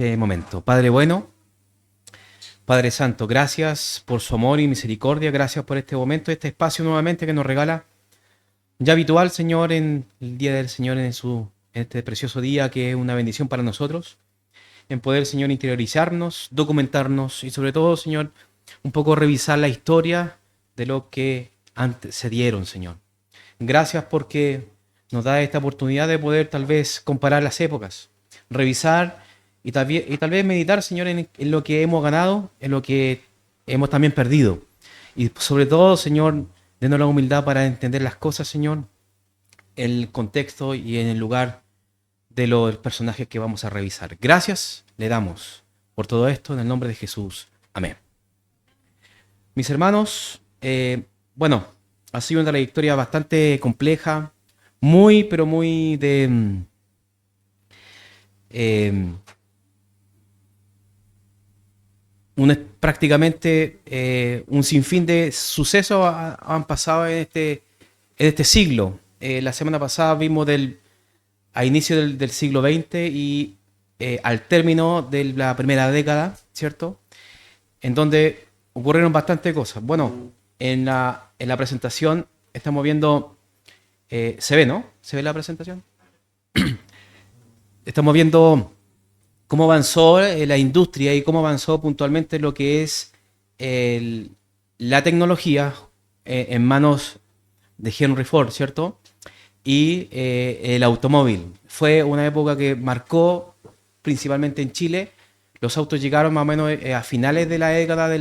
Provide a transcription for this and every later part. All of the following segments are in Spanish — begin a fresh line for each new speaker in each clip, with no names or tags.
Momento. Padre bueno, Padre Santo, gracias por su amor y misericordia, gracias por este momento, este espacio nuevamente que nos regala, ya habitual, Señor, en el día del Señor, en este precioso día que es una bendición para nosotros, en poder, Señor, interiorizarnos, documentarnos y sobre todo, Señor, un poco revisar la historia de lo que antes se dieron, Señor. Gracias porque nos da esta oportunidad de poder tal vez comparar las épocas, revisar y tal vez meditar, Señor, en lo que hemos ganado, en lo que hemos también perdido. Y sobre todo, Señor, denos la humildad para entender las cosas, Señor, en el contexto y en el lugar de los personajes que vamos a revisar. Gracias le damos por todo esto en el nombre de Jesús. Amén. Mis hermanos, bueno, ha sido una trayectoria bastante compleja, muy, pero muy eh, prácticamente un sinfín de sucesos han pasado en este siglo. La semana pasada vimos a inicio del siglo XX y al término de la primera década, ¿cierto? En donde ocurrieron bastantes cosas. Bueno, en la presentación estamos viendo, se ve, ¿no? ¿Se ve la presentación? Estamos viendo cómo avanzó la industria y cómo avanzó puntualmente lo que es el- la tecnología en manos de Henry Ford, ¿cierto? Y el automóvil. Fue una época que marcó principalmente en Chile. Los autos llegaron más o menos a finales de la década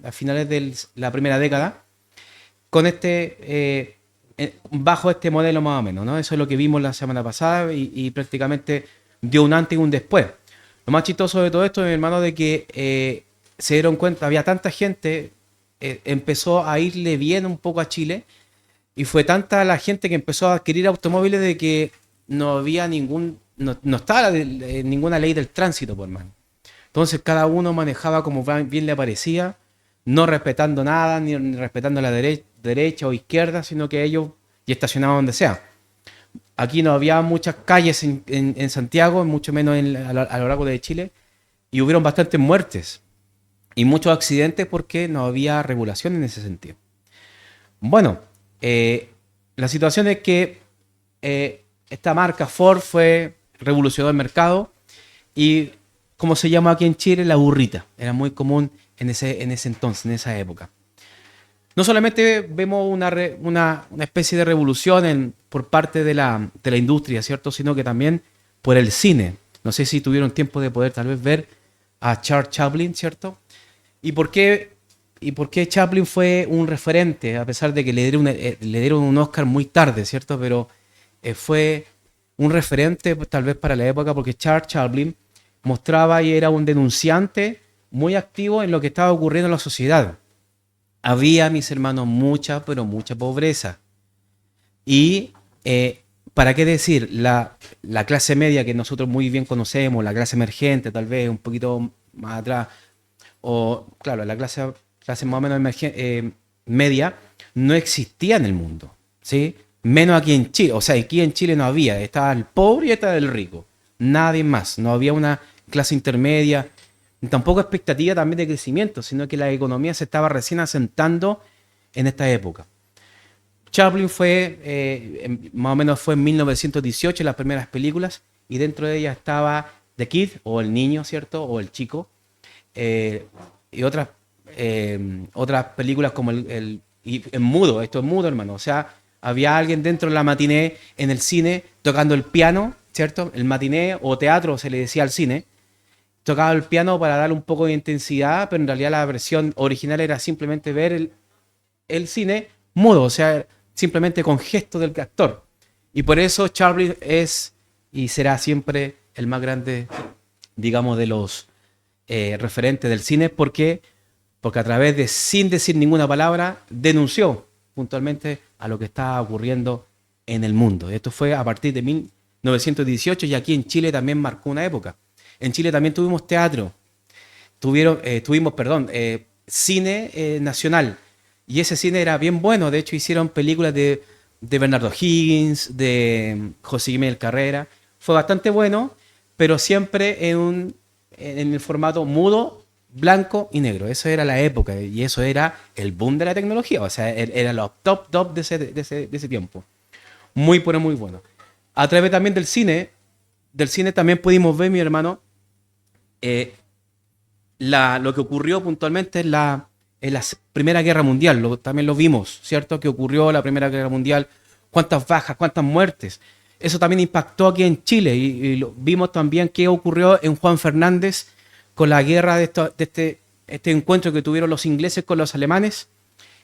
a finales de la primera década con bajo este modelo más o menos, ¿no? Eso es lo que vimos la semana pasada y prácticamente dio un antes y un después. Lo más chistoso de todo esto, mi hermano, de que se dieron cuenta, había tanta gente, empezó a irle bien un poco a Chile y fue tanta la gente que empezó a adquirir automóviles de que no había no estaba ninguna ley del tránsito, por mano. Entonces cada uno manejaba como bien le parecía, no respetando nada, ni respetando la derecha o izquierda, sino que ellos y estacionaban donde sea. Aquí no había muchas calles en Santiago, mucho menos a lo largo de Chile, y hubieron bastantes muertes y muchos accidentes porque no había regulación en ese sentido. Bueno, la situación es que esta marca Ford revolucionó el mercado y, como se llama aquí en Chile, la burrita. Era muy común en ese entonces, en esa época. No solamente vemos una especie de revolución por parte de la industria, ¿cierto? Sino que también por el cine. No sé si tuvieron tiempo de poder tal vez ver a Charles Chaplin, ¿cierto? ¿Y por qué, y por qué Chaplin fue un referente, a pesar de que le dieron un Oscar muy tarde, ¿cierto? Pero fue un referente tal vez para la época porque Charles Chaplin mostraba y era un denunciante muy activo en lo que estaba ocurriendo en la sociedad. Había, mis hermanos, mucha, pero mucha pobreza. Y, ¿para qué decir? La clase media que nosotros muy bien conocemos, la clase emergente, tal vez un poquito más atrás, o claro, la clase más o menos media, no existía en el mundo, ¿sí? Menos aquí en Chile, o sea, aquí en Chile no había, estaba el pobre y estaba el rico, nadie más, no había una clase intermedia, tampoco expectativa también de crecimiento, sino que la economía se estaba recién asentando en esta época. Chaplin más o menos fue en 1918 las primeras películas y dentro de ellas estaba The Kid o el niño, ¿cierto? O el chico, eh, y otras películas como y en mudo, esto es mudo, hermano. O sea, había alguien dentro de la matiné en el cine tocando el piano, ¿cierto? El matiné o teatro se le decía al cine. Tocaba el piano para darle un poco de intensidad, pero en realidad la versión original era simplemente ver el cine mudo, o sea, simplemente con gestos del actor. Y por eso Charlie es y será siempre el más grande, digamos, de los referente del cine. ¿Por qué? Porque a través de, sin decir ninguna palabra, denunció puntualmente a lo que estaba ocurriendo en el mundo. Esto fue a partir de 1918 y aquí en Chile también marcó una época. En Chile también tuvimos teatro, tuvimos, perdón, cine nacional. Y ese cine era bien bueno. De hecho, hicieron películas de Bernardo Higgins, de José Guimel Carrera. Fue bastante bueno, pero siempre en el formato mudo, blanco y negro. Eso era la época y eso era el boom de la tecnología. O sea, era los top de ese tiempo. Muy bueno, muy bueno. A través también del cine también pudimos ver, mi hermano, eh, lo que ocurrió puntualmente en la Primera Guerra Mundial. También lo vimos, ¿cierto? Que ocurrió la Primera Guerra Mundial. Cuántas bajas, cuántas muertes. Eso también impactó aquí en Chile y vimos también qué ocurrió en Juan Fernández con la guerra este encuentro que tuvieron los ingleses con los alemanes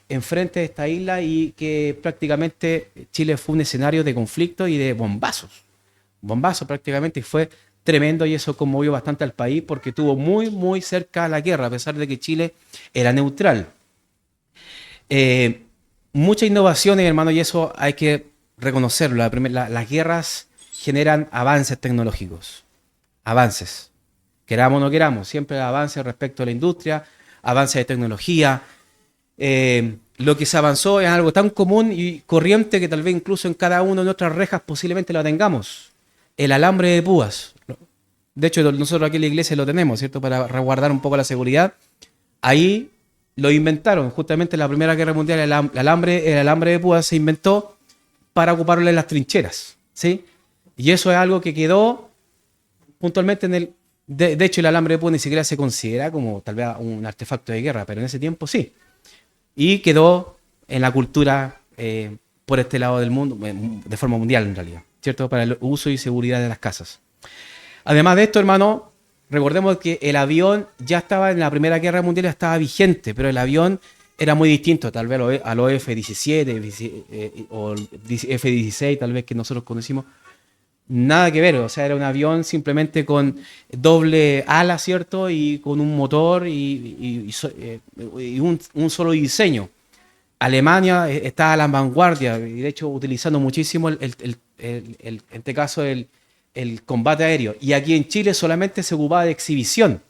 enfrente de esta isla y que prácticamente Chile fue un escenario de conflicto y de bombazos. Bombazos prácticamente y fue tremendo y eso conmovió bastante al país porque estuvo muy, muy cerca a la guerra a pesar de que Chile era neutral. Eh, Muchas innovaciones, hermano, y eso hay que reconocerlo. Las guerras generan avances tecnológicos, avances, queramos o no queramos, siempre avances respecto a la industria, avances de tecnología. Lo que se avanzó es algo tan común y corriente que tal vez incluso en cada una de nuestras rejas posiblemente lo tengamos. El alambre de púas. De hecho, nosotros aquí en la iglesia lo tenemos, ¿cierto? Para resguardar un poco la seguridad. Ahí lo inventaron. Justamente en la Primera Guerra Mundial el alambre de púas se inventó para ocuparlo en las trincheras, ¿sí? Y eso es algo que quedó puntualmente en el... De hecho, el alambre de púas ni siquiera se considera como tal vez un artefacto de guerra, pero en ese tiempo sí. Y quedó en la cultura por este lado del mundo, de forma mundial en realidad, ¿cierto? Para el uso y seguridad de las casas. Además de esto, hermano, recordemos que el avión ya estaba en la Primera Guerra Mundial, ya estaba vigente, pero el avión era muy distinto, tal vez a los F-17 o F-16, tal vez que nosotros conocimos. Nada que ver, o sea, era un avión simplemente con doble ala, ¿cierto? Y con un motor y un solo diseño. Alemania está a la vanguardia, y de hecho utilizando muchísimo en este caso el combate aéreo. Y aquí en Chile solamente se ocupaba de exhibición.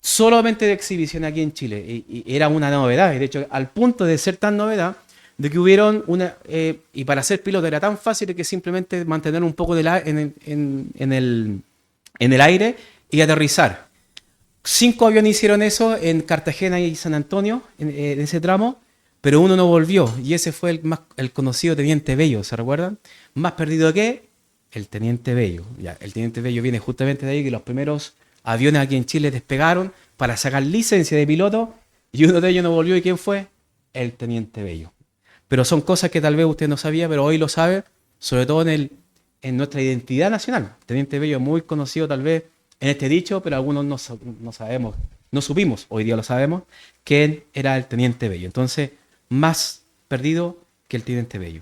Solamente de exhibición aquí en Chile. Y era una novedad. Y de hecho, al punto de ser tan novedad, de que hubieron y para ser piloto era tan fácil que simplemente mantener un poco en el aire y aterrizar. 5 aviones hicieron eso en Cartagena y San Antonio, en ese tramo, pero uno no volvió. Y ese fue el conocido Teniente Bello, ¿se recuerdan? Más perdido que el Teniente Bello. Ya, el Teniente Bello viene justamente de ahí, que los primeros aviones aquí en Chile despegaron para sacar licencia de piloto y uno de ellos no volvió. ¿Y quién fue? El Teniente Bello. Pero son cosas que tal vez usted no sabía, pero hoy lo sabe, sobre todo en nuestra identidad nacional. Teniente Bello es muy conocido tal vez en este dicho, pero algunos no sabemos, no supimos, hoy día lo sabemos, quién era el Teniente Bello. Entonces, más perdido que el Teniente Bello.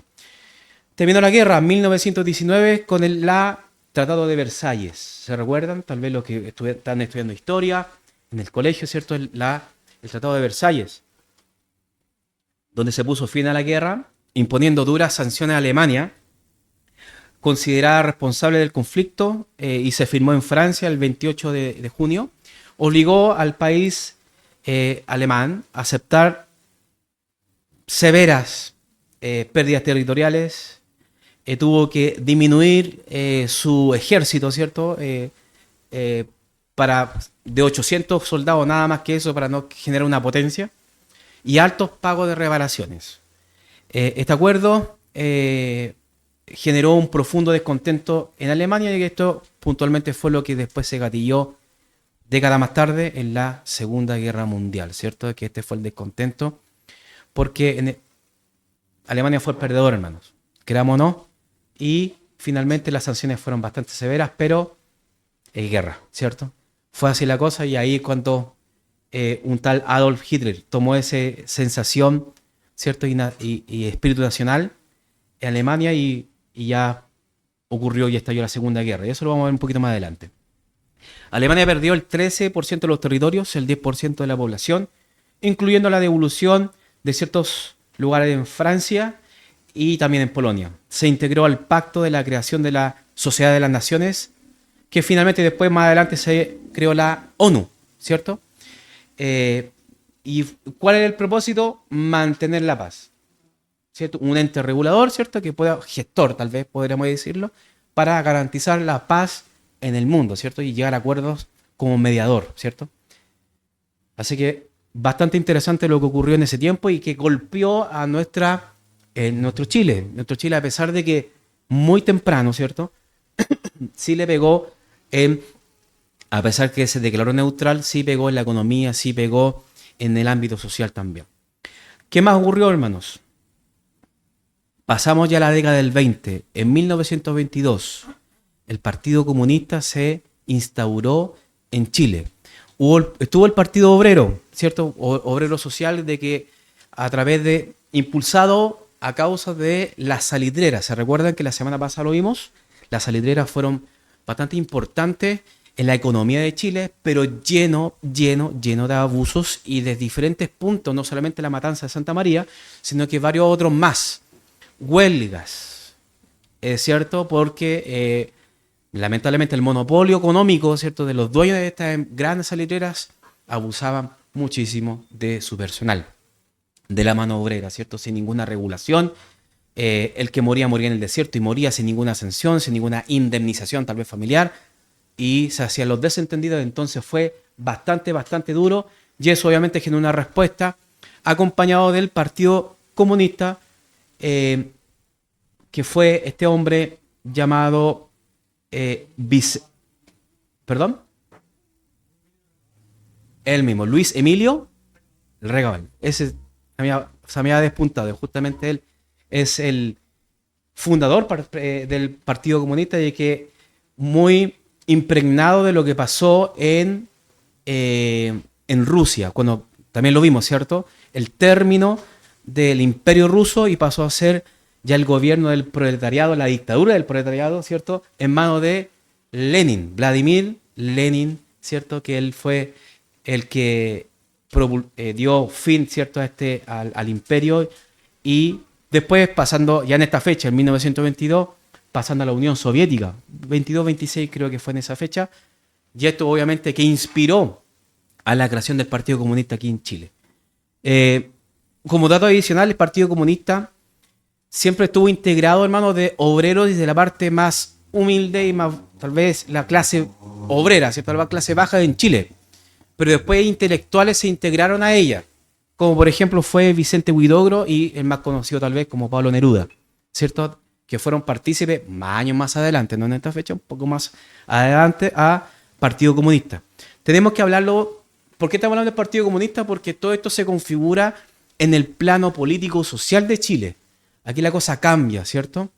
Terminó la guerra en 1919 con el Tratado de Versalles. ¿Se recuerdan? Tal vez los que están estudiando historia en el colegio, ¿cierto? El Tratado de Versalles, donde se puso fin a la guerra, imponiendo duras sanciones a Alemania, considerada responsable del conflicto, y se firmó en Francia el 28 de junio, obligó al país alemán a aceptar severas pérdidas territoriales, tuvo que disminuir su ejército, ¿cierto? De 800 soldados, nada más que eso, para no generar una potencia, y altos pagos de reparaciones. Este acuerdo generó un profundo descontento en Alemania y esto puntualmente fue lo que después se gatilló décadas más tarde en la Segunda Guerra Mundial, ¿cierto? Que este fue el descontento porque Alemania fue el perdedor, hermanos, queramos o no, y finalmente las sanciones fueron bastante severas, pero es guerra, ¿cierto? Fue así la cosa y ahí cuando un tal Adolf Hitler tomó esa sensación, ¿cierto? Y espíritu nacional en Alemania y ya ocurrió y estalló la Segunda Guerra. Y eso lo vamos a ver un poquito más adelante. Alemania perdió el 13% de los territorios, el 10% de la población, incluyendo la devolución de ciertos lugares en Francia y también en Polonia. Se integró al pacto de la creación de la Sociedad de las Naciones, que finalmente después más adelante se creó la ONU, ¿cierto? ¿Y cuál es el propósito? Mantener la paz, ¿cierto? Un ente regulador, ¿cierto? Que pueda, gestor tal vez podríamos decirlo, para garantizar la paz en el mundo, ¿cierto? Y llegar a acuerdos como mediador, ¿cierto? Así que bastante interesante lo que ocurrió en ese tiempo y que golpeó a nuestro Chile. Nuestro Chile, a pesar de que muy temprano, ¿cierto? Sí le pegó, a pesar que se declaró neutral, sí pegó en la economía, sí pegó en el ámbito social también. ¿Qué más ocurrió, hermanos? Pasamos ya a la década del 20. En 1922, el Partido Comunista se instauró en Chile. Estuvo el Partido Obrero, ¿cierto? Obrero social, de que a través de, impulsado a causa de las salitreras. ¿Se recuerdan que la semana pasada lo vimos? Las salitreras fueron bastante importantes en la economía de Chile, pero lleno de abusos y de diferentes puntos, no solamente la matanza de Santa María, sino que varios otros más. Huelgas, es cierto, porque lamentablemente el monopolio económico, ¿cierto?, de los dueños de estas grandes salitreras abusaban muchísimo de su personal, de la mano obrera, ¿cierto?, sin ninguna regulación. El que moría en el desierto y moría sin ninguna ascensión, sin ninguna indemnización, tal vez familiar, y se hacían los desentendidos. Entonces fue bastante duro, y eso obviamente generó una respuesta acompañado del Partido Comunista, que fue este hombre llamado perdón, él mismo, Luis Emilio Regaval. Ese se me había despuntado. Justamente él es el fundador del Partido Comunista, y que muy impregnado de lo que pasó en Rusia, cuando también lo vimos, ¿cierto? El término del Imperio Ruso, y pasó a ser ya el gobierno del proletariado, la dictadura del proletariado, ¿cierto?, en manos de Lenin, Vladimir Lenin, ¿cierto?, que él fue el que dio fin, ¿cierto?, al imperio, y después pasando, ya en esta fecha, en 1922, pasando a la Unión Soviética, 22-26 creo que fue en esa fecha, y esto obviamente que inspiró a la creación del Partido Comunista aquí en Chile. Como dato adicional, el Partido Comunista siempre estuvo integrado, hermanos, de obreros desde la parte más humilde y más, tal vez, la clase obrera, ¿cierto?, la clase baja en Chile. Pero después intelectuales se integraron a ella, como por ejemplo fue Vicente Huidobro y el más conocido tal vez como Pablo Neruda, ¿cierto?, que fueron partícipes años más adelante, no en esta fecha, un poco más adelante, a Partido Comunista. Tenemos que hablarlo. ¿Por qué estamos hablando del Partido Comunista? Porque todo esto se configura en el plano político-social de Chile. Aquí la cosa cambia, ¿cierto?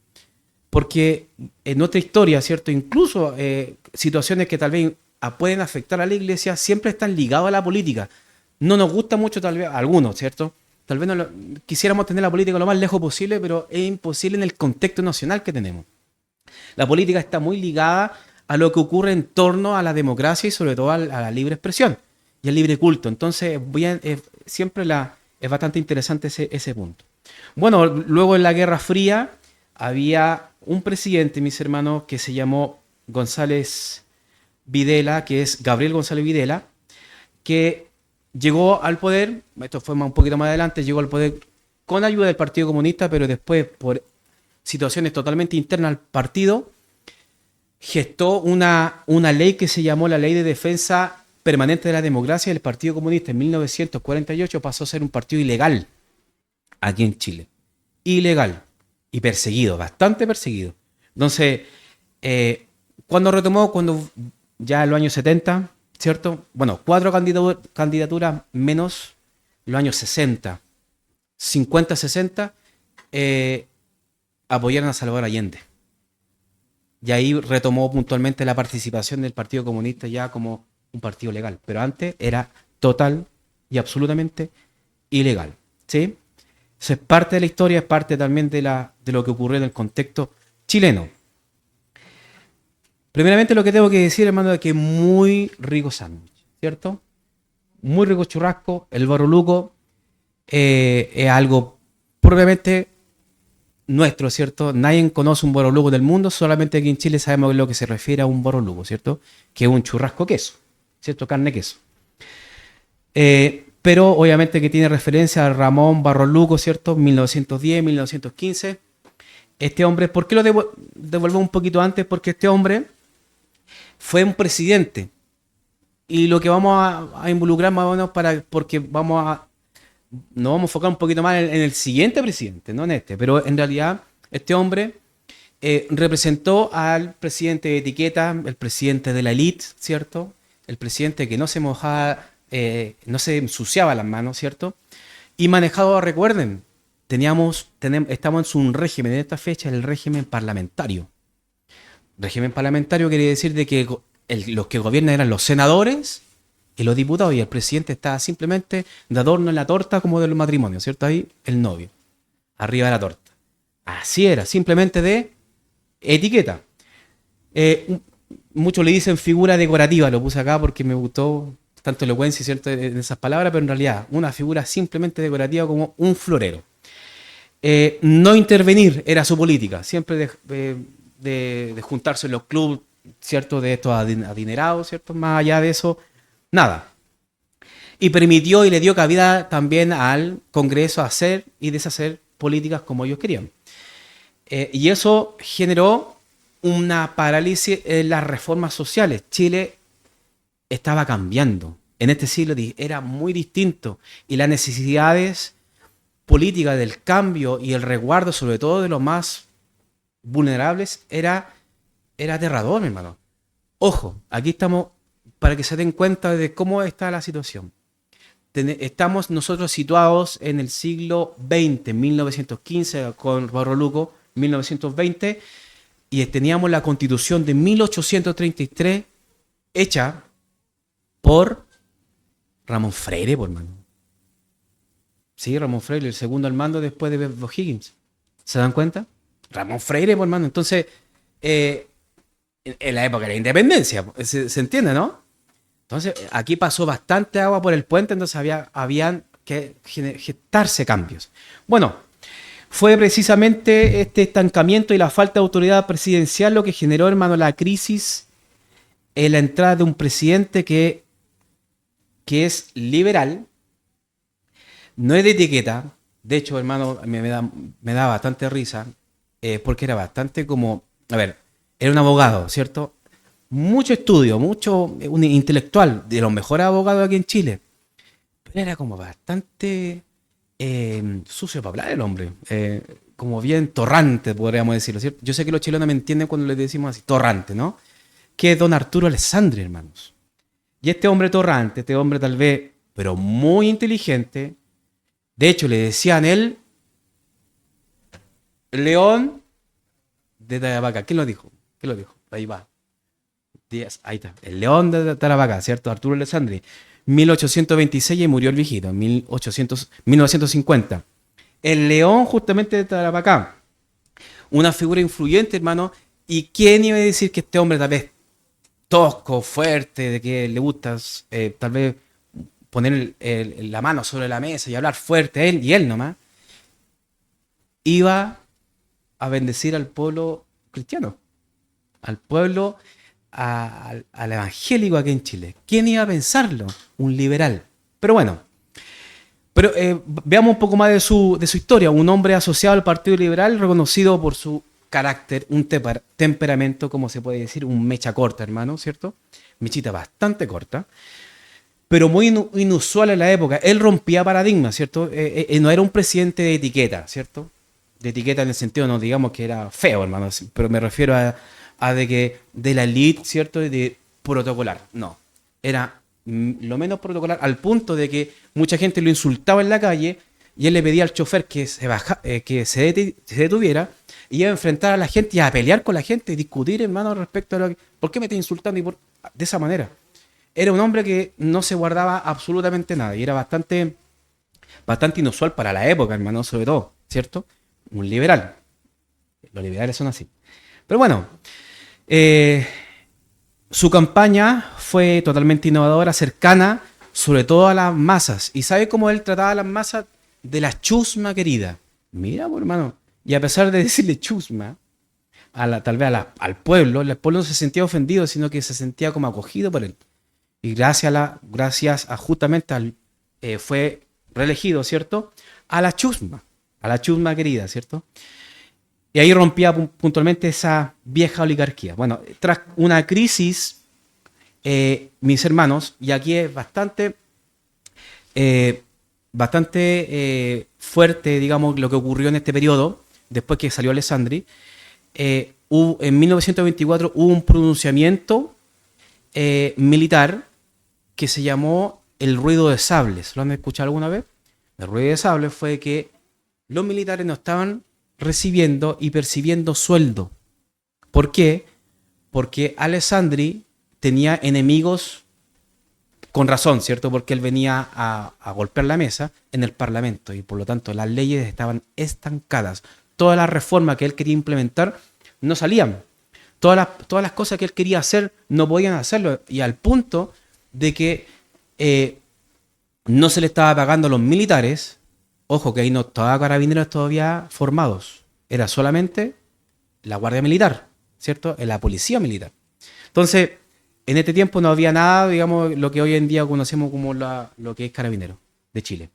Porque en nuestra historia, ¿cierto?, incluso situaciones que tal vez pueden afectar a la iglesia, siempre están ligadas a la política. No nos gusta mucho, tal vez, a algunos, ¿cierto? Tal vez quisiéramos tener la política lo más lejos posible, pero es imposible en el contexto nacional que tenemos. La política está muy ligada a lo que ocurre en torno a la democracia y sobre todo a la libre expresión y al libre culto. Entonces, siempre es bastante interesante ese punto. Bueno, luego en la Guerra Fría había un presidente, mis hermanos, que se llamó González Videla, que es Gabriel González Videla, que llegó al poder, esto fue un poquito más adelante, llegó al poder con ayuda del Partido Comunista, pero después, por situaciones totalmente internas al partido, gestó una ley que se llamó la Ley de Defensa Permanente de la Democracia, y el Partido Comunista en 1948 pasó a ser un partido ilegal aquí en Chile. Ilegal y perseguido, bastante perseguido. Entonces, cuando retomó, cuando ya en los años 70, ¿cierto? Bueno, 4 candidaturas menos los años 60, 50, 60, apoyaron a Salvador Allende. Y ahí retomó puntualmente la participación del Partido Comunista ya como un partido legal. Pero antes era total y absolutamente ilegal, ¿sí? Eso es parte de la historia, es parte también de lo que ocurrió en el contexto chileno. Primeramente lo que tengo que decir, hermano, es que es muy rico sándwich, ¿cierto? Muy rico churrasco. El Barro Luco es algo propiamente nuestro, ¿cierto? Nadie conoce un Barro Luco del mundo, solamente aquí en Chile sabemos a lo que se refiere a un Barro Luco, ¿cierto? Que es un churrasco queso, ¿cierto? Carne queso. Pero obviamente que tiene referencia a Ramón Barros Luco, ¿cierto? 1910, 1915. Este hombre, ¿por qué lo devolvemos un poquito antes? Porque este hombre fue un presidente y lo que vamos a involucrar más o menos porque nos vamos a enfocar un poquito más en el siguiente presidente, no en este, pero en realidad este hombre representó al presidente de etiqueta, el presidente de la élite, ¿cierto? El presidente que no se mojaba, no se ensuciaba las manos, ¿cierto? Y manejado, recuerden, estamos en un régimen, en esta fecha, el régimen parlamentario. Régimen parlamentario quiere decir de que los que gobiernan eran los senadores y los diputados, y el presidente estaba simplemente de adorno en la torta como de los matrimonios, ¿cierto? Ahí el novio, arriba de la torta. Así era, simplemente de etiqueta. Muchos le dicen figura decorativa, lo puse acá porque me gustó tanto elocuencia, ¿cierto?, en esas palabras, pero en realidad una figura simplemente decorativa como un florero. No intervenir era su política, siempre de juntarse en los clubes, ¿cierto?, de estos adinerados, ¿cierto?, más allá de eso, nada. Y permitió y le dio cabida también al Congreso a hacer y deshacer políticas como ellos querían. Y eso generó una parálisis en las reformas sociales. Chile estaba cambiando. En este siglo era muy distinto. Y las necesidades políticas del cambio y el resguardo, sobre todo de los más vulnerables, era aterrador, mi hermano. Ojo, aquí estamos para que se den cuenta de cómo está la situación. Estamos nosotros situados en el siglo XX, 1915, con Barro Luco, 1920, y teníamos la Constitución de 1833 hecha por Ramón Freire, por hermano. Sí, Ramón Freire, el segundo al mando después de O'Higgins. ¿Se dan cuenta? Ramón Freire, por hermano. Entonces, en la época de la independencia, se entiende, ¿no? Entonces, aquí pasó bastante agua por el puente, entonces habían que gestarse cambios. Bueno, fue precisamente este estancamiento y la falta de autoridad presidencial lo que generó, hermano, la crisis en la entrada de un presidente que es liberal, no es de etiqueta. De hecho, hermano, me da bastante risa, porque era bastante como, a ver, era un abogado, ¿cierto? Mucho estudio, un intelectual, de los mejores abogados aquí en Chile. Pero era como bastante sucio para hablar el hombre. Como bien torrante, podríamos decirlo, ¿cierto? Yo sé que los chilenos me entienden cuando les decimos así, torrante, ¿no? Que es don Arturo Alessandri, hermanos. Y este hombre torrante, este hombre tal vez, pero muy inteligente, de hecho le decían él, León de Tarapacá. ¿Quién lo dijo? ¿Quién lo dijo? Ahí va. Ahí está. El León de Tarapacá, ¿cierto? Arturo Alessandri. 1826 y murió el viejito, en 1950. El León justamente de Tarapacá. Una figura influyente, hermano. ¿Y quién iba a decir que este hombre tal vez tosco, fuerte, de que le gusta tal vez poner la mano sobre la mesa y hablar fuerte, él nomás, iba a bendecir al pueblo cristiano, al pueblo, al evangélico aquí en Chile? ¿Quién iba a pensarlo? Un liberal. Pero bueno, veamos un poco más de su historia. Un hombre asociado al Partido Liberal, reconocido por su carácter, un temperamento, como se puede decir, un mecha corta, hermano, ¿cierto? Mechita bastante corta, pero muy inusual en la época. Él rompía paradigmas, ¿cierto? No era un presidente de etiqueta, ¿cierto? De etiqueta en el sentido, no digamos que era feo, hermano, pero me refiero a de la elite, ¿cierto? De protocolar. No, era lo menos protocolar, al punto de que mucha gente lo insultaba en la calle y él le pedía al chofer que se detuviera y iba a enfrentar a la gente y a pelear con la gente y discutir, hermano, respecto a lo que, ¿por qué me estás insultando? De esa manera. Era un hombre que no se guardaba absolutamente nada y era bastante inusual para la época, hermano, sobre todo, ¿cierto? Un liberal. Los liberales son así. Pero bueno, su campaña fue totalmente innovadora, cercana, sobre todo a las masas. ¿Y sabe cómo él trataba a las masas? De la chusma querida. Mira, pues, hermano. Y a pesar de decirle chusma, tal vez al pueblo, el pueblo no se sentía ofendido, sino que se sentía como acogido por él. Y gracias a justamente fue reelegido, ¿cierto? A la chusma querida, ¿cierto? Y ahí rompía puntualmente esa vieja oligarquía. Bueno, tras una crisis mis hermanos, y aquí es eh, fuerte, digamos, lo que ocurrió en este periodo, después que salió Alessandri. En 1924 hubo un pronunciamiento militar que se llamó el ruido de sables. ¿Lo han escuchado alguna vez? El ruido de sables fue que los militares no estaban recibiendo y percibiendo sueldo. ¿Por qué? Porque Alessandri tenía enemigos con razón, ¿cierto? Porque él venía a golpear la mesa en el Parlamento y por lo tanto las leyes estaban estancadas. Todas las reformas que él quería implementar no salían. Todas las cosas que él quería hacer no podían hacerlo. Y al punto de que no se le estaba pagando a los militares. Ojo, que ahí no estaba carabineros todavía formados. Era solamente la Guardia Militar, ¿cierto? La Policía Militar. Entonces, en este tiempo no había nada, digamos, lo que hoy en día conocemos como lo que es Carabineros de Chile.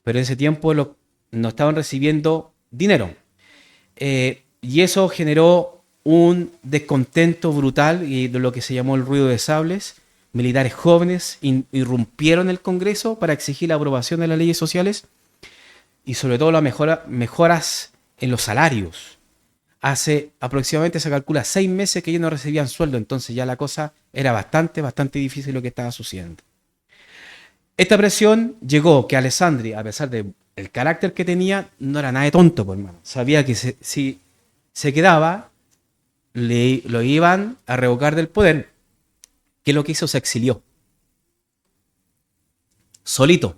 Pero en ese tiempo no estaban recibiendo dinero. Y eso generó un descontento brutal y de lo que se llamó el ruido de sables. Militares jóvenes irrumpieron el Congreso para exigir la aprobación de las leyes sociales y sobre todo las mejoras en los salarios. Hace aproximadamente, se calcula, 6 meses que ellos no recibían sueldo, entonces ya la cosa era bastante difícil lo que estaba sucediendo. Esta presión llegó que Alessandri, a pesar del carácter que tenía, no era nada de tonto, por hermano. Sabía que si se quedaba, lo iban a revocar del poder. ¿Qué es lo que hizo? Se exilió. Solito.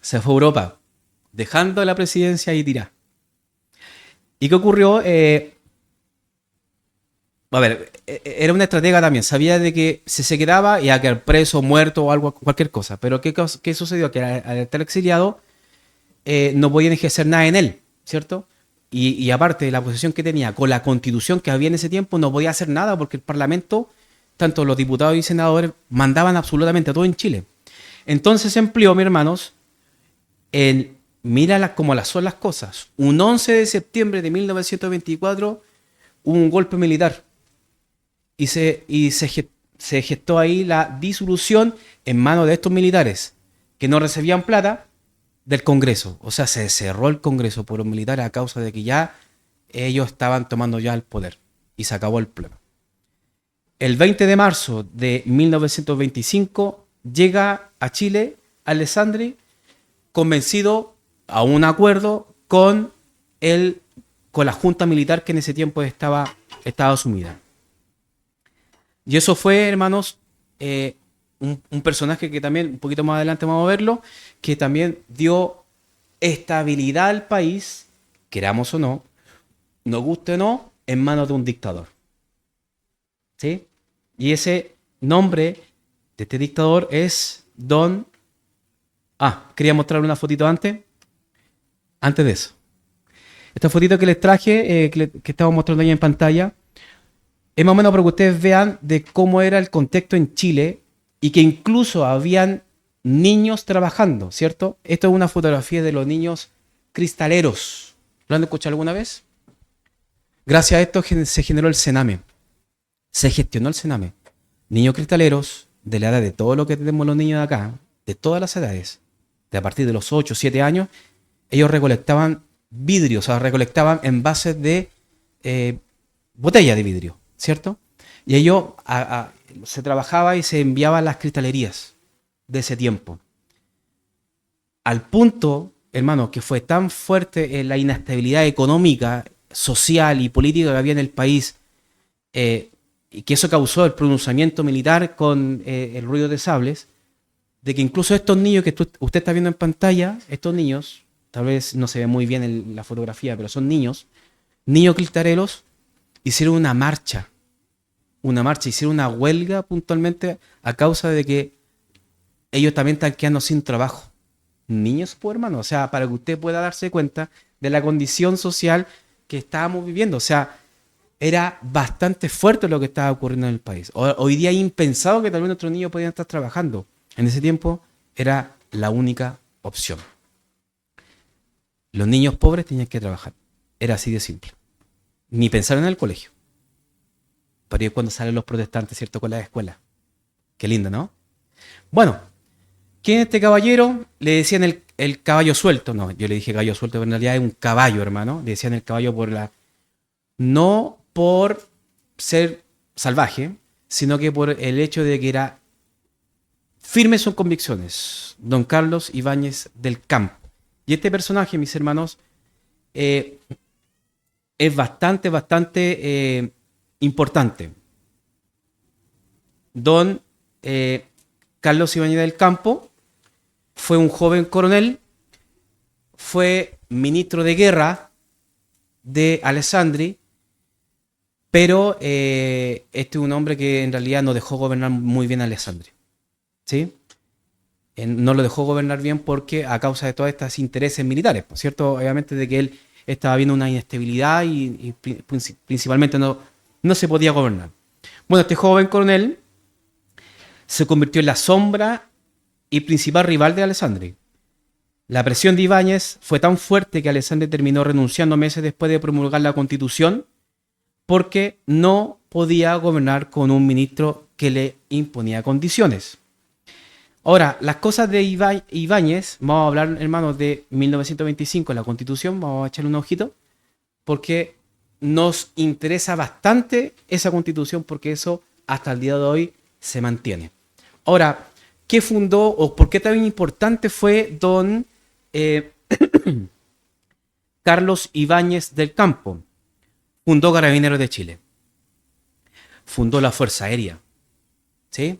Se fue a Europa, dejando la presidencia ahí tirada. ¿Y qué ocurrió? Era una estratega también. Sabía de que si se quedaba iba a quedar preso, muerto o algo, cualquier cosa. Pero ¿qué sucedió? Que al estar exiliado no podían ejercer nada en él, ¿cierto? Y aparte de la posición que tenía con la constitución que había en ese tiempo, no podía hacer nada porque el Parlamento, tanto los diputados y senadores, mandaban absolutamente a todo en Chile. Entonces se empleó, mis hermanos, mira como son las cosas. Un 11 de septiembre de 1924 hubo un golpe militar y se gestó ahí la disolución en manos de estos militares que no recibían plata del Congreso. O sea, se cerró el Congreso por los militares a causa de que ya ellos estaban tomando ya el poder y se acabó el problema. El 20 de marzo de 1925 llega a Chile Alessandri convencido a un acuerdo con la junta militar que en ese tiempo estaba sumida. Y eso fue, hermanos, un personaje que también, un poquito más adelante vamos a verlo, que también dio estabilidad al país, queramos o no, nos guste o no, en manos de un dictador. ¿Sí? Y ese nombre de este dictador es Don... quería mostrar una fotito antes de eso. Esta fotito que les traje, que estamos mostrando ahí en pantalla, es más o menos para que ustedes vean de cómo era el contexto en Chile y que incluso habían niños trabajando, ¿cierto? Esto es una fotografía de los niños cristaleros. ¿Lo han escuchado alguna vez? Gracias a esto se generó el Sename. Se gestionó el Sename. Niños cristaleros, de la edad de todo lo que tenemos los niños de acá, de todas las edades, de a partir de los 8 o 7 años, ellos recolectaban vidrio, o sea, recolectaban envases de botella de vidrio, ¿cierto? Y ellos se trabajaba y se enviaba a las cristalerías de ese tiempo. Al punto, hermano, que fue tan fuerte la inestabilidad económica, social y política que había en el país, y que eso causó el pronunciamiento militar con el ruido de sables, de que incluso estos niños que usted está viendo en pantalla, estos niños, tal vez no se ve muy bien la fotografía, pero son niños cristareros, hicieron una marcha, hicieron una huelga puntualmente a causa de que ellos también están quedando sin trabajo. Niños, pues, hermano, o sea, para que usted pueda darse cuenta de la condición social que estábamos viviendo, o sea, era bastante fuerte lo que estaba ocurriendo en el país. Hoy día es impensado que tal vez nuestros niños podían estar trabajando. En ese tiempo era la única opción. Los niños pobres tenían que trabajar. Era así de simple. Ni pensar en el colegio. Pero es cuando salen los protestantes, ¿cierto? Con las escuelas. Qué lindo, ¿no? Bueno, ¿quién es este caballero? Le decían el caballo suelto. No, yo le dije caballo suelto, pero en realidad es un caballo, hermano. Le decían el caballo no por ser salvaje, sino que por el hecho de que era firme en sus convicciones. Don Carlos Ibáñez del Campo. Y este personaje, mis hermanos, eh, es bastante importante. Don eh, Carlos Ibáñez del Campo fue un joven coronel, fue ministro de guerra de Alessandri, pero este es un hombre que en realidad no dejó gobernar muy bien a Alessandri. ¿Sí? No lo dejó gobernar bien porque a causa de todos estos intereses militares, por cierto, obviamente de que él estaba viendo una inestabilidad y principalmente no se podía gobernar. Bueno, este joven coronel se convirtió en la sombra y principal rival de Alessandri. La presión de Ibáñez fue tan fuerte que Alessandri terminó renunciando meses después de promulgar la Constitución porque no podía gobernar con un ministro que le imponía condiciones. Ahora, las cosas de Ibáñez, vamos a hablar, hermanos, de 1925, la Constitución, vamos a echarle un ojito, porque nos interesa bastante esa Constitución, porque eso hasta el día de hoy se mantiene. Ahora, ¿qué fundó o por qué tan importante fue don Carlos Ibáñez del Campo? Fundó Carabineros de Chile, fundó la Fuerza Aérea, ¿sí?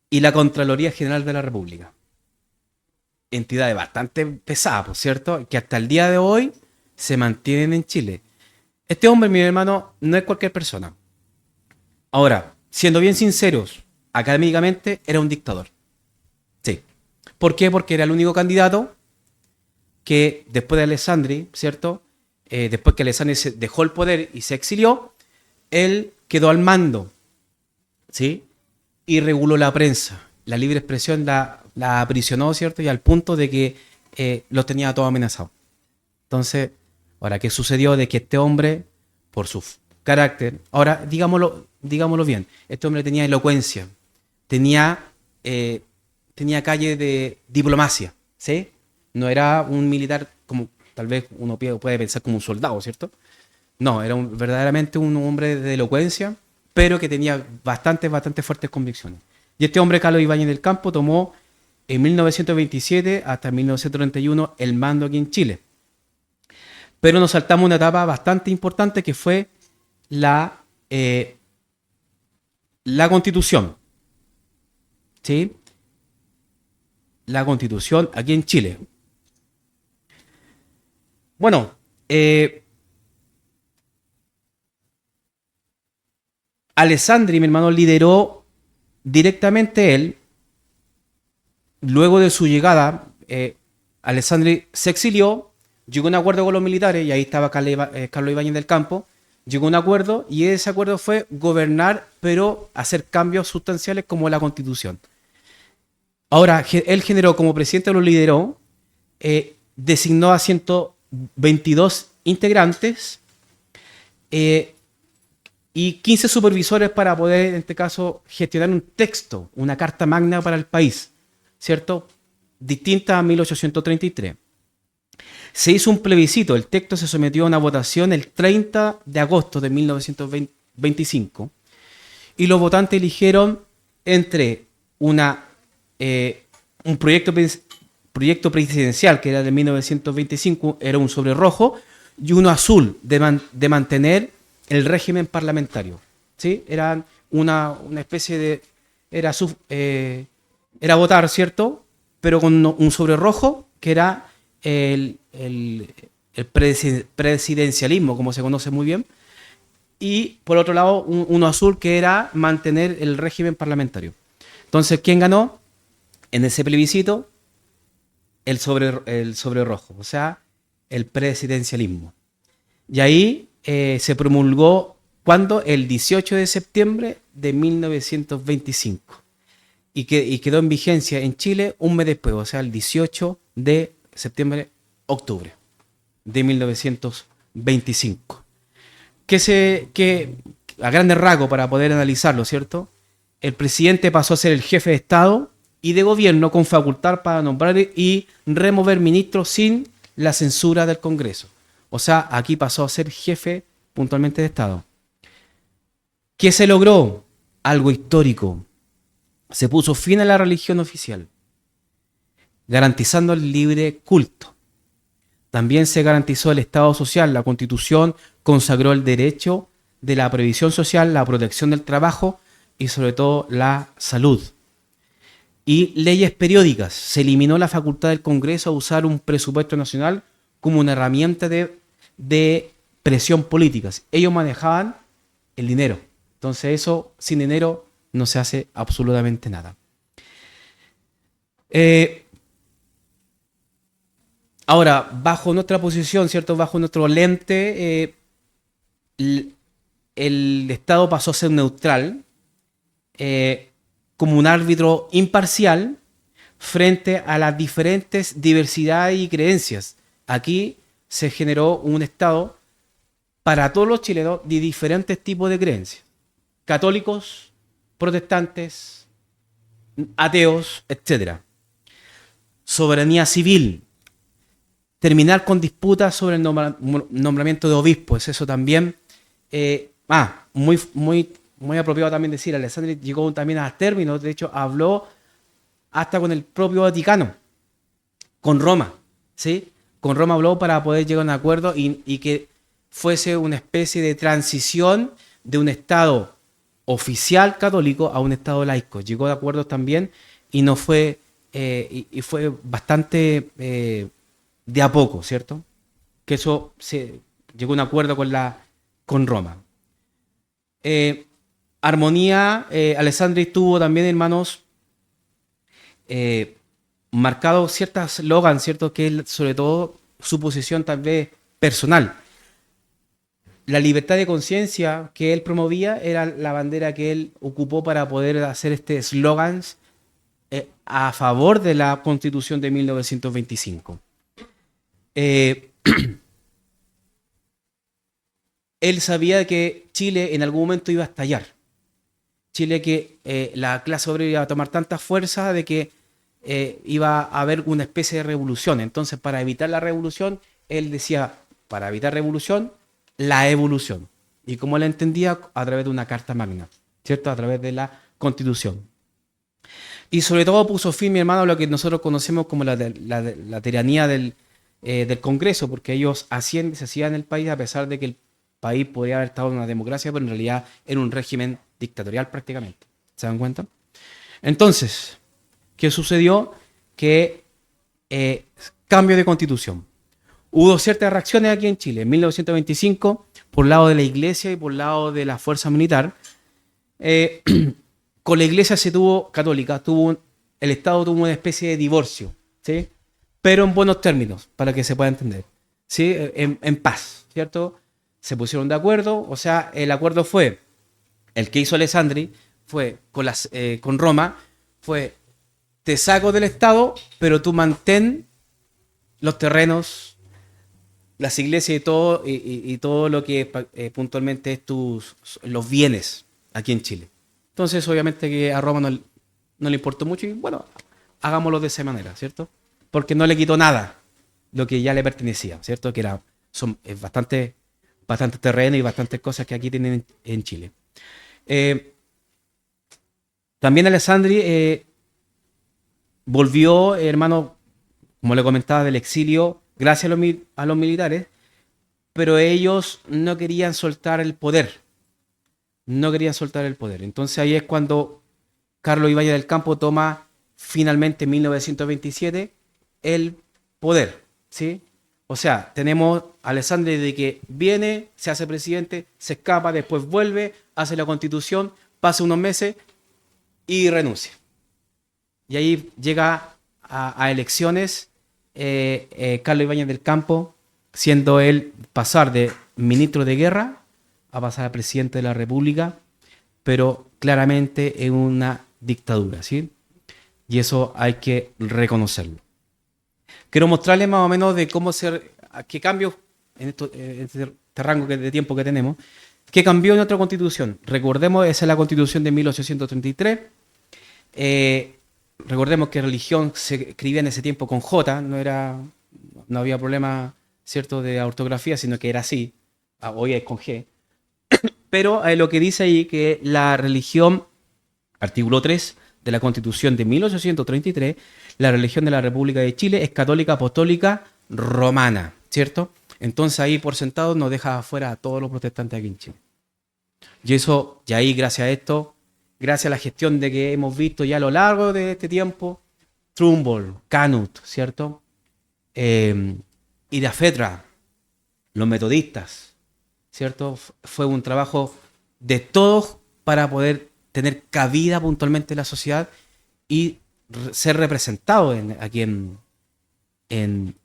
Y la Contraloría General de la República. Entidades bastante pesadas, por cierto, que hasta el día de hoy se mantienen en Chile. Este hombre, mi hermano, no es cualquier persona. Ahora, siendo bien sinceros, académicamente era un dictador. Sí. ¿Por qué? Porque era el único candidato que después de Alessandri, ¿cierto? Después que Alessandri dejó el poder y se exilió, él quedó al mando, ¿sí? Y reguló la prensa. La libre expresión la aprisionó, ¿cierto? Y al punto de que los tenía todos amenazados. Entonces, ahora, ¿qué sucedió? De que este hombre, por su carácter, ahora, digámoslo bien, este hombre tenía elocuencia, tenía, tenía calle de diplomacia, ¿sí? No era un militar como tal vez uno puede pensar como un soldado, ¿cierto? No, era verdaderamente un hombre de elocuencia, pero que tenía bastante fuertes convicciones. Y este hombre, Carlos Ibáñez del Campo, tomó en 1927 hasta 1931 el mando aquí en Chile. Pero nos saltamos una etapa bastante importante que fue la Constitución. ¿Sí? La Constitución aquí en Chile. Bueno, Alessandri, mi hermano, lideró directamente él. Luego de su llegada, Alessandri se exilió, llegó a un acuerdo con los militares, y ahí estaba Carlos Ibáñez del Campo, llegó a un acuerdo, y ese acuerdo fue gobernar, pero hacer cambios sustanciales como la Constitución. Ahora, él generó, como presidente lo lideró, designó a 122 integrantes y 15 supervisores para poder, en este caso, gestionar un texto, una carta magna para el país, ¿cierto? Distinta a 1833. Se hizo un plebiscito, el texto se sometió a una votación el 30 de agosto de 1925 y los votantes eligieron entre un proyecto presidencial que era de 1925, era un sobre rojo, y uno azul de mantener el régimen parlamentario. ¿Sí? Era una especie de... Era votar, ¿cierto? Pero con un sobre rojo que era el presidencialismo, como se conoce muy bien, y por otro lado uno azul que era mantener el régimen parlamentario. Entonces, ¿quién ganó en ese plebiscito? El sobre rojo, o sea, el presidencialismo. Y ahí se promulgó, ¿cuándo? El 18 de septiembre de 1925. Y quedó en vigencia en Chile un mes después, o sea, el 18 de septiembre, octubre de 1925. Que a grandes rasgos, para poder analizarlo, ¿cierto? el presidente pasó a ser el jefe de Estado y de gobierno con facultad para nombrar y remover ministros sin la censura del Congreso. O sea, aquí pasó a ser jefe puntualmente de Estado. ¿Qué se logró? Algo histórico. Se puso fin a la religión oficial, garantizando el libre culto. También se garantizó el Estado social. La Constitución consagró el derecho de la previsión social, la protección del trabajo y sobre todo la salud. Y leyes periódicas. Se eliminó la facultad del Congreso a usar un presupuesto nacional como una herramienta de presión política. Ellos manejaban el dinero. Entonces eso, sin dinero, no se hace absolutamente nada. Ahora, bajo nuestra posición, ¿cierto? Bajo nuestro lente, el Estado pasó a ser neutral, como un árbitro imparcial frente a las diferentes diversidades y creencias. Aquí se generó un Estado para todos los chilenos de diferentes tipos de creencias. Católicos, protestantes, ateos, etc. Soberanía civil. Terminar con disputas sobre el nombramiento de obispos. Eso también. Muy apropiado también decir. Alessandri llegó también a términos. De hecho, habló hasta con el propio Vaticano. Con Roma. ¿Sí? Con Roma habló para poder llegar a un acuerdo y que fuese una especie de transición de un Estado oficial católico a un Estado laico. Llegó de acuerdos también y no fue. Y fue bastante. De a poco, ¿cierto? Que eso se llegó a un acuerdo con Roma. Armonía, Alessandri tuvo también, hermanos, marcado ciertos slogans, ¿cierto? Que él, sobre todo su posición tal vez personal. La libertad de conciencia que él promovía era la bandera que él ocupó para poder hacer este slogans a favor de la Constitución de 1925. Él sabía que Chile en algún momento iba a estallar. Chile que la clase obrera iba a tomar tanta fuerza de que iba a haber una especie de revolución. Entonces, para evitar la revolución, él decía, para evitar revolución, la evolución. Y como él entendía, a través de una carta magna, ¿cierto? A través de la Constitución. Y sobre todo puso fin, mi hermano, a lo que nosotros conocemos como la tiranía del Congreso, porque ellos hacían y se hacían el país a pesar de que el país podría haber estado en una democracia, pero en realidad era un régimen dictatorial prácticamente. ¿Se dan cuenta? Entonces, ¿qué sucedió? Que cambio de constitución. Hubo ciertas reacciones aquí en Chile. En 1925, por lado de la iglesia y por lado de la fuerza militar, con la iglesia se tuvo, católica, el Estado tuvo una especie de divorcio, ¿sí? Pero en buenos términos, para que se pueda entender, ¿sí? En paz, ¿cierto? Se pusieron de acuerdo, o sea, el acuerdo fue, el que hizo Alessandri, fue con Roma, fue, te saco del Estado, pero tú mantén los terrenos, las iglesias y todo lo que puntualmente es los bienes aquí en Chile. Entonces, obviamente que a Roma no le importó mucho y bueno, hagámoslo de esa manera, ¿cierto? Porque no le quitó nada lo que ya le pertenecía, ¿cierto? Que son bastante terreno y bastantes cosas que aquí tienen en Chile. También Alessandri volvió, hermano, como le comentaba, del exilio gracias a los militares, pero ellos no querían soltar el poder. No querían soltar el poder. Entonces ahí es cuando Carlos Ibáñez del Campo toma finalmente en 1927 el poder, ¿sí? O sea, tenemos a Alessandri de que viene, se hace presidente, se escapa, después vuelve, hace la constitución, pasa unos meses y renuncia. Y ahí llega a elecciones Carlos Ibáñez del Campo, siendo él pasar de ministro de guerra a pasar a presidente de la República, pero claramente en una dictadura, ¿sí? Y eso hay que reconocerlo. Quiero mostrarles más o menos de qué cambios en este rango de tiempo que tenemos ¿Qué cambió en nuestra constitución? Recordemos, esa es la constitución de 1833. Recordemos que religión se escribía en ese tiempo con J, no había problema, ¿cierto?, de ortografía, sino que era así. Hoy es con G. Pero lo que dice ahí que la religión, artículo 3 de la Constitución de 1833, la religión de la República de Chile es católica apostólica romana, ¿cierto? Entonces ahí por sentado nos deja afuera a todos los protestantes aquí en Chile. Y ahí gracias a esto, gracias a la gestión de que hemos visto ya a lo largo de este tiempo, Trumbull, Canut, ¿cierto? Irafetra, los metodistas, ¿cierto? Fue un trabajo de todos para poder tener cabida puntualmente en la sociedad y ser representado aquí en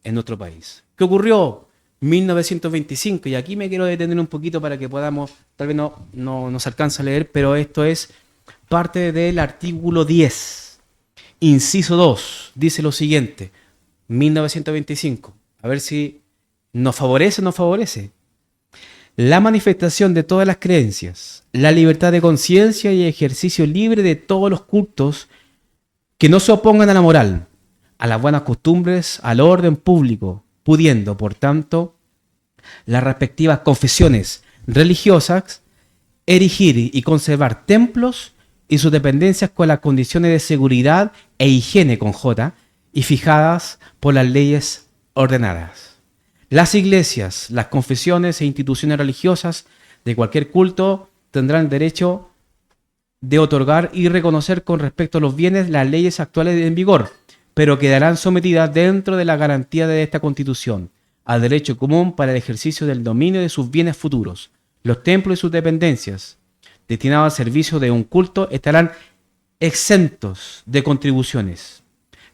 nuestro país. ¿Qué ocurrió? 1925, y aquí me quiero detener un poquito para que podamos, tal vez no nos alcanza a leer, pero esto es parte del artículo 10, inciso 2, dice lo siguiente, 1925, a ver si nos favorece o no favorece. La manifestación de todas las creencias, la libertad de conciencia y ejercicio libre de todos los cultos que no se opongan a la moral, a las buenas costumbres, al orden público, pudiendo, por tanto, las respectivas confesiones religiosas erigir y conservar templos y sus dependencias con las condiciones de seguridad e higiene con J y fijadas por las leyes ordenadas. Las iglesias, las confesiones e instituciones religiosas de cualquier culto tendrán derecho de otorgar y reconocer con respecto a los bienes las leyes actuales en vigor, pero quedarán sometidas dentro de la garantía de esta Constitución al derecho común para el ejercicio del dominio de sus bienes futuros. Los templos y sus dependencias destinados al servicio de un culto estarán exentos de contribuciones.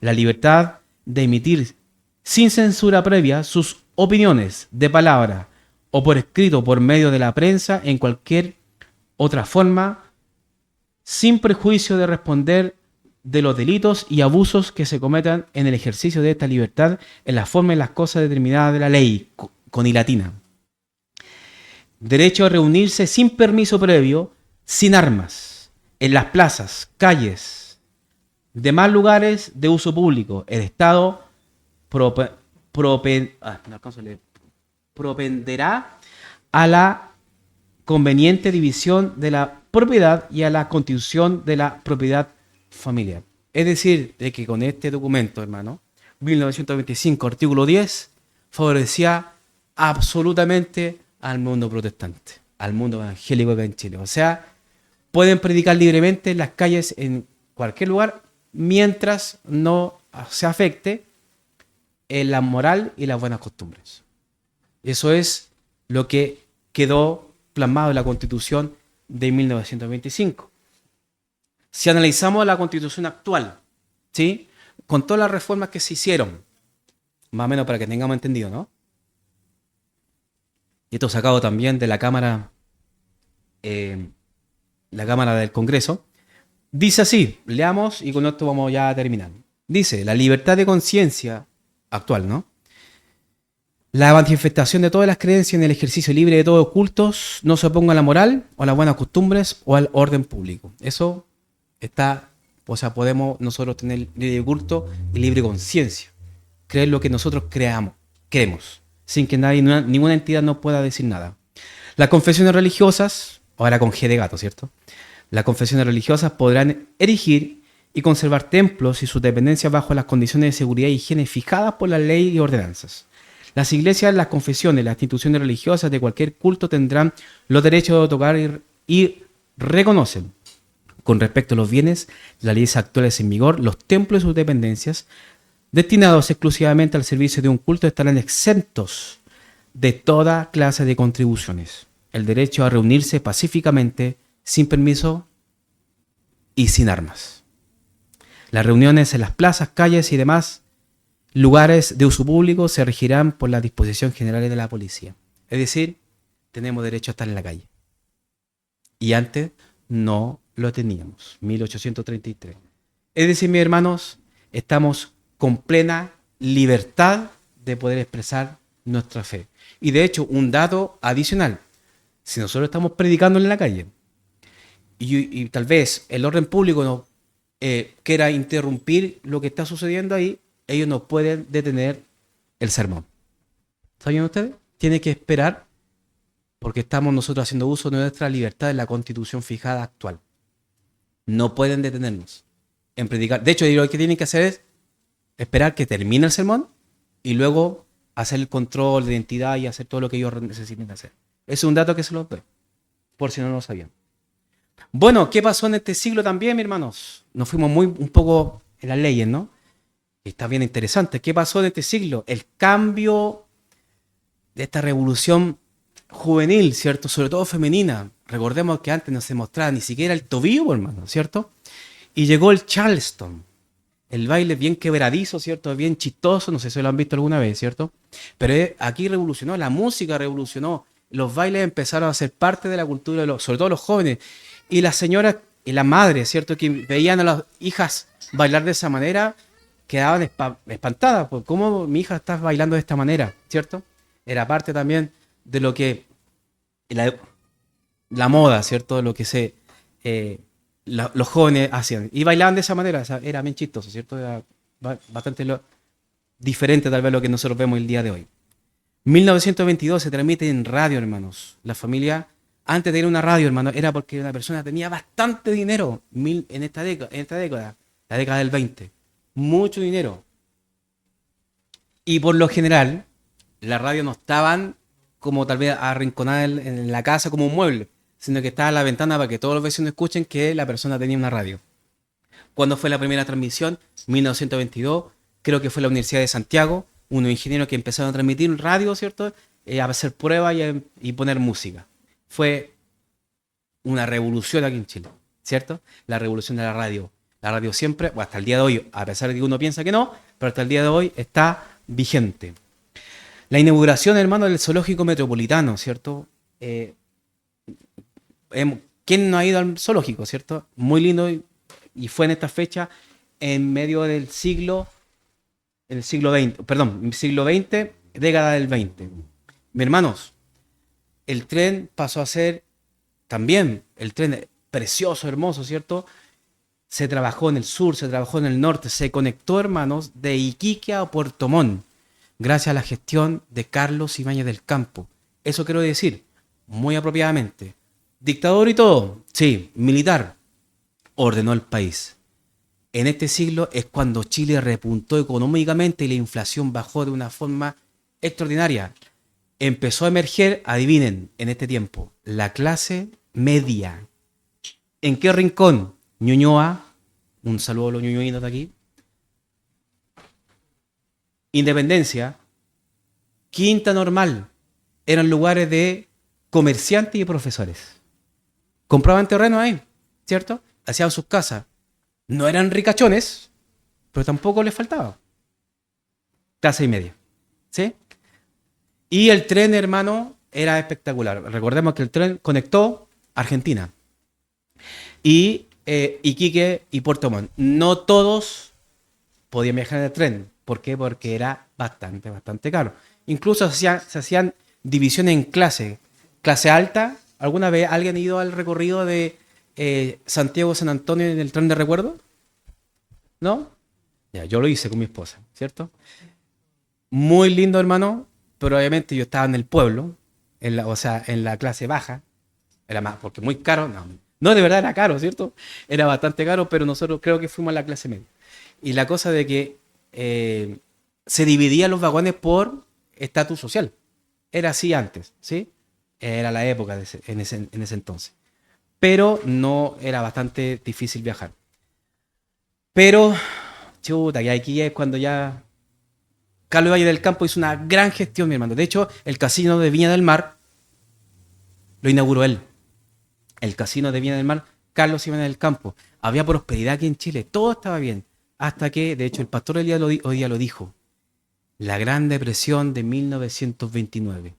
La libertad de emitir sin censura previa sus opiniones de palabra o por escrito por medio de la prensa en cualquier otra forma, sin prejuicio de responder de los delitos y abusos que se cometan en el ejercicio de esta libertad en la forma y las cosas determinadas de la ley, con I latina. Derecho a reunirse sin permiso previo, sin armas, en las plazas, calles, demás lugares de uso público. El Estado propenderá a la conveniente división de la propiedad y a la constitución de la propiedad familiar. Es decir, de que con este documento, hermano, 1925, artículo 10, favorecía absolutamente al mundo protestante, al mundo evangélico acá en Chile. O sea, pueden predicar libremente en las calles en cualquier lugar mientras no se afecte en la moral y las buenas costumbres. Eso es lo que quedó plasmado en la Constitución de 1925. Si analizamos la Constitución actual, ¿sí?, con todas las reformas que se hicieron, más o menos para que tengamos entendido, ¿no? Y esto sacado también de la Cámara del Congreso, dice así, leamos y con esto vamos ya a terminar. Dice, la libertad de conciencia actual, ¿no? La manifestación de todas las creencias en el ejercicio libre de todos los cultos no se oponga a la moral o a las buenas costumbres o al orden público. Eso está, o sea, podemos nosotros tener libre culto y libre conciencia. Creer lo que nosotros queremos, sin que ninguna entidad nos pueda decir nada. Las confesiones religiosas, ahora con G de gato, ¿cierto? Las confesiones religiosas podrán erigir y conservar templos y sus dependencias bajo las condiciones de seguridad y higiene fijadas por la ley y ordenanzas. Las iglesias, las confesiones, las instituciones religiosas de cualquier culto tendrán los derechos de otorgar y reconocen, con respecto a los bienes, las leyes actuales en vigor, los templos y sus dependencias, destinados exclusivamente al servicio de un culto, estarán exentos de toda clase de contribuciones. El derecho a reunirse pacíficamente, sin permiso y sin armas. Las reuniones en las plazas, calles y demás lugares de uso público se regirán por las disposiciones generales de la policía. Es decir, tenemos derecho a estar en la calle. Y antes no lo teníamos, 1833. Es decir, mis hermanos, estamos con plena libertad de poder expresar nuestra fe. Y de hecho, un dato adicional, Si nosotros estamos predicando en la calle y tal vez el orden público no quiera interrumpir lo que está sucediendo ahí, ellos no pueden detener el sermón. ¿Saben ustedes? Tienen que esperar porque estamos nosotros haciendo uso de nuestra libertad en la constitución fijada actual. No pueden detenernos en predicar. De hecho, lo que tienen que hacer es esperar que termine el sermón y luego hacer el control de identidad y hacer todo lo que ellos necesiten hacer. Es un dato que se los doy, por si no lo sabían. Bueno, ¿qué pasó en este siglo también, mis hermanos? Nos fuimos un poco en las leyes, ¿no? Y está bien interesante. ¿Qué pasó en este siglo? El cambio de esta revolución juvenil, ¿cierto? Sobre todo femenina. Recordemos que antes no se mostraba ni siquiera el tobillo, hermano, ¿cierto? Y llegó el Charleston. El baile bien quebradizo, ¿cierto? Bien chistoso, no sé si lo han visto alguna vez, ¿cierto? Pero aquí revolucionó, la música revolucionó. Los bailes empezaron a ser parte de la cultura, sobre todo los jóvenes. Y las señoras y las madres, ¿cierto? Que veían a las hijas bailar de esa manera, quedaban espantadas. Pues, ¿cómo mi hija está bailando de esta manera? ¿Cierto? Era parte también de lo que la moda, ¿cierto? Lo que los jóvenes hacían. Y bailaban de esa manera, o sea, era bien chistoso, ¿cierto? Era bastante diferente tal vez a lo que nosotros vemos el día de hoy. 1922 se transmite en radio, hermanos. La familia, antes de tener una radio, hermano, era porque una persona tenía bastante dinero en esta década, la década del 20. Mucho dinero. Y por lo general, las radios no estaban como tal vez arrinconadas en la casa como un mueble, sino que estaba en la ventana para que todos los vecinos escuchen que la persona tenía una radio. ¿Cuándo fue la primera transmisión? 1922, creo que fue la Universidad de Santiago, unos ingenieros que empezaron a transmitir radio, ¿cierto? A hacer pruebas y poner música. Fue una revolución aquí en Chile, ¿cierto? La revolución de la radio. La radio siempre, o hasta el día de hoy, a pesar de que uno piensa que no, pero hasta el día de hoy está vigente. La inauguración, hermano, del zoológico metropolitano, ¿cierto? ¿Quién no ha ido al zoológico, cierto? Muy lindo y fue en esta fecha en medio del siglo XX, década del 20. Mis hermanos, el tren pasó a ser también, el tren precioso, hermoso, ¿cierto? Se trabajó en el sur, se trabajó en el norte, se conectó, hermanos, de Iquique a Puerto Montt, gracias a la gestión de Carlos Ibáñez del Campo. Eso quiero decir, muy apropiadamente. Dictador y todo, sí, militar, ordenó el país. En este siglo es cuando Chile repuntó económicamente y la inflación bajó de una forma extraordinaria. Empezó a emerger, adivinen, en este tiempo, la clase media. ¿En qué rincón? Ñuñoa, un saludo a los ñuñoinos de aquí. Independencia, Quinta Normal, eran lugares de comerciantes y profesores. Compraban terreno ahí, ¿cierto? Hacían sus casas. No eran ricachones, pero tampoco les faltaba. Clase y media, ¿sí? Y el tren, hermano, era espectacular. Recordemos que el tren conectó Argentina y Iquique y Puerto Montt. No todos podían viajar en el tren. ¿Por qué? Porque era bastante caro. Incluso se hacían divisiones en clase. Clase alta. ¿Alguna vez alguien ha ido al recorrido de Santiago-San Antonio en el tren de recuerdo? ¿No? Ya, yo lo hice con mi esposa, ¿cierto? Muy lindo, hermano, pero obviamente yo estaba en el pueblo, o sea, en la clase baja. Era más, porque muy caro. No, de verdad era caro, ¿cierto? Era bastante caro, pero nosotros creo que fuimos a la clase media. Y la cosa de que se dividían los vagones por estatus social. Era así antes, ¿sí? Era la época en ese entonces. Pero no era bastante difícil viajar. Pero, chuta, y aquí es cuando ya Carlos Valle del Campo hizo una gran gestión, mi hermano. De hecho, el casino de Viña del Mar lo inauguró él. El casino de Viña del Mar, Carlos Ibáñez del Campo. Había prosperidad aquí en Chile, todo estaba bien. Hasta que, de hecho, el pastor hoy día lo dijo. La Gran Depresión de 1929.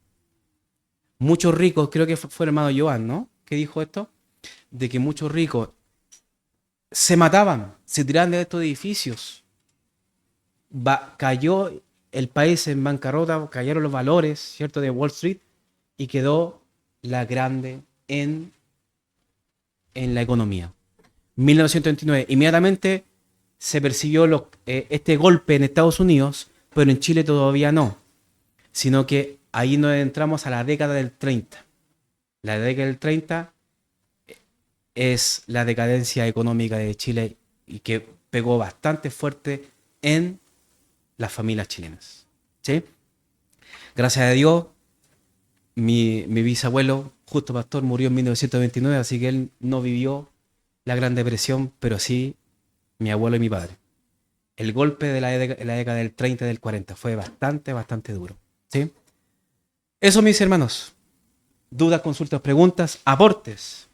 Muchos ricos, creo que fue el hermano Joan, ¿no? Que dijo esto, de que muchos ricos se mataban, se tiraban de estos edificios. Cayó el país en bancarrota, cayeron los valores, ¿cierto?, de Wall Street y quedó la grande en la economía. 1929, inmediatamente se percibió este golpe en Estados Unidos, pero en Chile todavía no, sino que ahí nos entramos a la década del 30. La década del 30 es la decadencia económica de Chile y que pegó bastante fuerte en las familias chilenas. ¿Sí? Gracias a Dios, mi bisabuelo, Justo Pastor, murió en 1929, así que él no vivió la Gran Depresión, pero sí mi abuelo y mi padre. El golpe de la década del 30 y del 40 fue bastante, bastante duro. ¿Sí? Eso, mis hermanos. Dudas, consultas, preguntas, aportes.